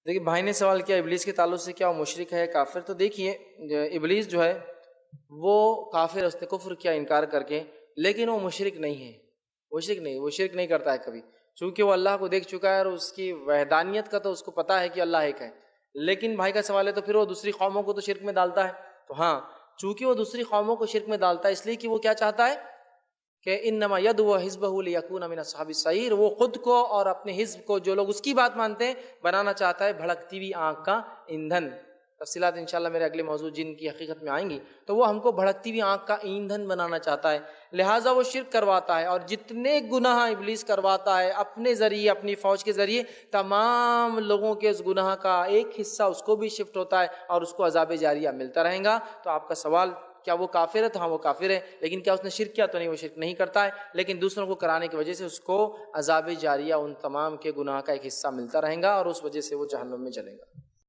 دیکھیے بھائی نے سوال کیا ابلیس کے تعلق سے کیا وہ مشرک ہے کافر؟ تو دیکھیے ابلیس جو ہے وہ کافر، اس نے کفر کیا انکار کر کے، لیکن وہ مشرک نہیں ہے، وہ شرک نہیں کرتا ہے کبھی، چونکہ وہ اللہ کو دیکھ چکا ہے اور اس کی وحدانیت کا تو اس کو پتہ ہے کہ اللہ ایک ہے۔ لیکن بھائی کا سوال ہے تو پھر وہ دوسری قوموں کو تو شرک میں ڈالتا ہے، تو ہاں چونکہ وہ دوسری قوموں کو شرک میں ڈالتا ہے اس لیے کہ وہ کیا چاہتا ہے کہ انما یدعو حزبہ لیکون من اصحاب السعیر، وہ خود کو اور اپنے حزب کو، جو لوگ اس کی بات مانتے ہیں، بنانا چاہتا ہے بھڑکتی ہوئی آنکھ کا ایندھن۔ تفصیلات انشاءاللہ میرے اگلے موضوع جن کی حقیقت میں آئیں گی، تو وہ ہم کو بھڑکتی ہوئی آنکھ کا ایندھن بنانا چاہتا ہے، لہٰذا وہ شرک کرواتا ہے، اور جتنے گناہ ابلیس کرواتا ہے اپنے ذریعے، اپنی فوج کے ذریعے، تمام لوگوں کے اس گناہ کا ایک حصہ اس کو بھی شفٹ ہوتا ہے اور اس کو عذاب جاریہ ملتا رہے گا۔ تو آپ کا سوال کیا وہ کافر ہے؟ تو ہاں وہ کافر ہے، لیکن کیا اس نے شرک کیا؟ تو نہیں، وہ شرک نہیں کرتا ہے، لیکن دوسروں کو کرانے کی وجہ سے اس کو عذاب جاریہ ان تمام کے گناہ کا ایک حصہ ملتا رہے گا اور اس وجہ سے وہ جہنم میں جلے گا۔